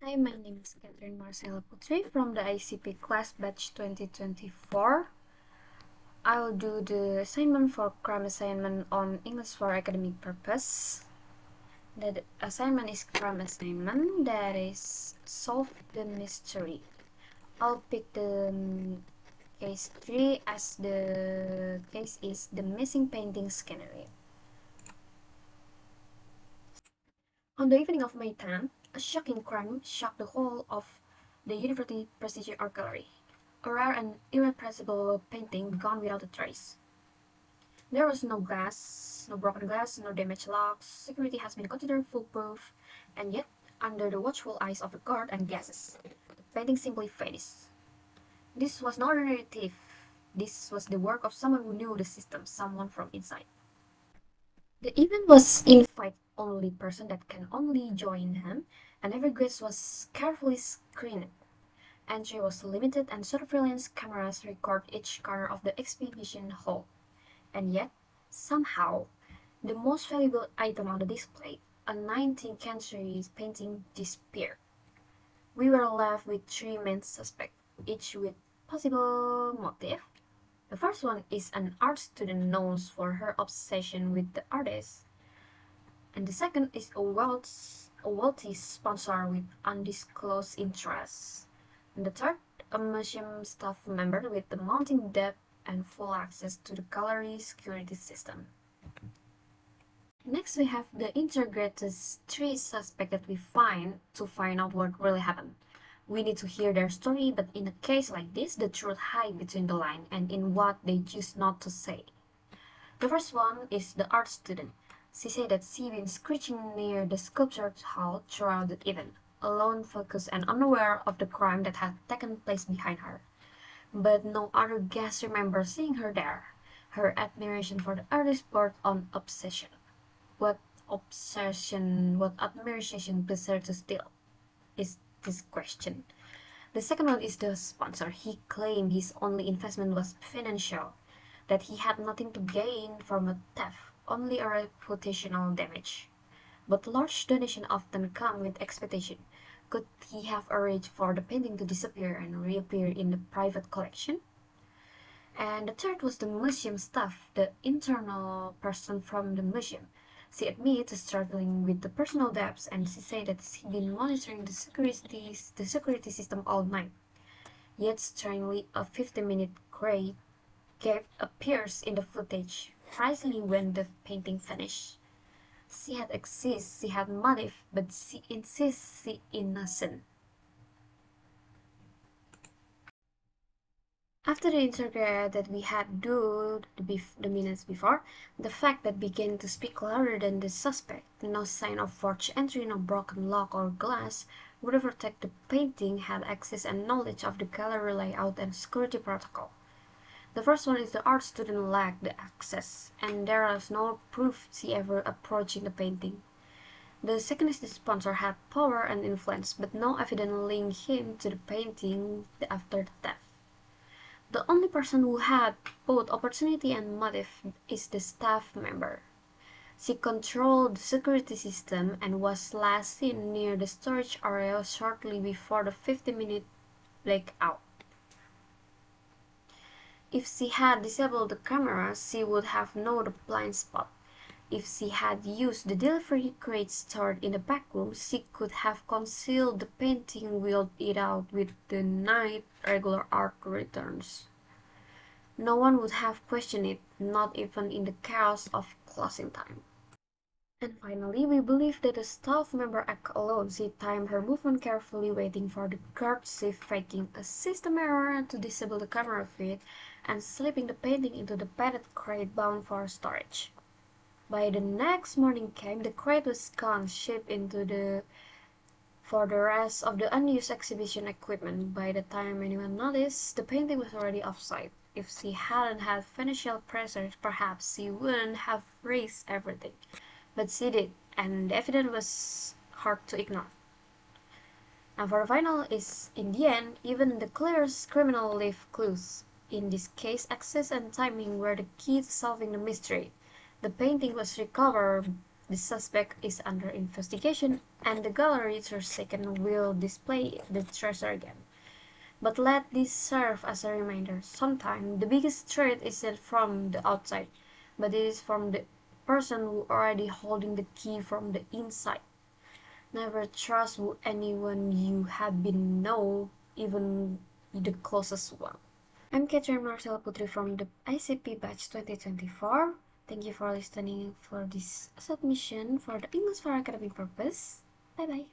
Hi, my name is Chatrine Marsheila Putri from the ICP class batch 2024. I'll do the assignment for crime assignment on English for academic purpose. The assignment is crime assignment, that is solve the mystery. I'll pick the case 3 as the case is the missing painting scenario. On the evening of May 10th, a shocking crime shocked the whole of the University Prestigious Art Gallery. A rare and irrepressible painting gone without a trace. There was no glass, no broken glass, no damaged locks. Security has been considered foolproof, and yet, under the watchful eyes of the guard and guests, the painting simply vanished. This was not ordinary thief. This was the work of someone who knew the system, someone from inside. The event was invite-only person that can only join him, and every guest was carefully screened. Entry was limited and surveillance cameras record each corner of the exhibition hall. And yet, somehow, the most valuable item on the display, a 19th century painting, disappeared. We were left with three main suspects, each with possible motive. The first one is an art student known for her obsession with the artist, and the second is a wealthy sponsor with undisclosed interests. And the third, a museum staff member with the mounting debt and full access to the gallery security system. Next, we have the integrated three suspects that we find to find out what really happened. We need to hear their story, but in a case like this, the truth hides between the line and in what they choose not to say. The first one is the art student. She said that she been screeching near the sculpture hall throughout the event, alone, focused, and unaware of the crime that had taken place behind her. But no other guests remember seeing her there. Her admiration for the artist brought on obsession. What obsession, what admiration possessed to steal? Is this question. The second one is the sponsor. He claimed his only investment was financial, that he had nothing to gain from a theft, only a reputational damage. But large donations often come with expectation. Could he have arranged for the painting to disappear and reappear in the private collection? And the third was the museum staff, the internal person from the museum. She admits struggling with the personal debts, and she said that she'd been monitoring the security system all night. Yet strangely, a 50-minute gap appears in the footage, precisely when the painting finished. She had access, she had motive, but she insists she innocent. After the interview that we had do the minutes before, the fact that began to speak louder than the suspect. No sign of forged entry, no broken lock or glass. Whoever took the painting had access and knowledge of the gallery layout and security protocol. The first one is the art student lacked the access, and there is no proof she ever approached the painting. The second is the sponsor had power and influence, but no evidence linked him to the painting after the theft. The only person who had both opportunity and motive is the staff member. She controlled the security system and was last seen near the storage area shortly before the 50-minute blackout. If she had disabled the camera, she would have known the blind spot. If she had used the delivery crate stored in the back room, she could have concealed the painting, wheeled it out with the night regular art returns. No one would have questioned it, not even in the chaos of closing time. And finally, we believe that the staff member acted alone. She timed her movement carefully, waiting for the guard shift, faking a system error to disable the camera feed, and slipping the painting into the padded crate bound for storage. By the next morning came, the crate was gone, shipped into for the rest of the unused exhibition equipment. By the time anyone noticed, the painting was already off-site. If she hadn't had financial pressures, perhaps she wouldn't have raised everything. But she did, and the evidence was hard to ignore. And for the final is, in the end, even the clearest criminal leave clues. In this case, access and timing were the key to solving the mystery. The painting was recovered The suspect is under investigation, and the gallery second will display the treasure again. But let this serve as a reminder. Sometimes the biggest threat isn't from the outside, but it is from the person who already holding the key from the inside. Never trust anyone you have been know, even the closest one. I'm Chatrine Marsheila Putri from the ICP batch 2024. Thank you for listening for this submission for the English for academic purpose. Bye bye.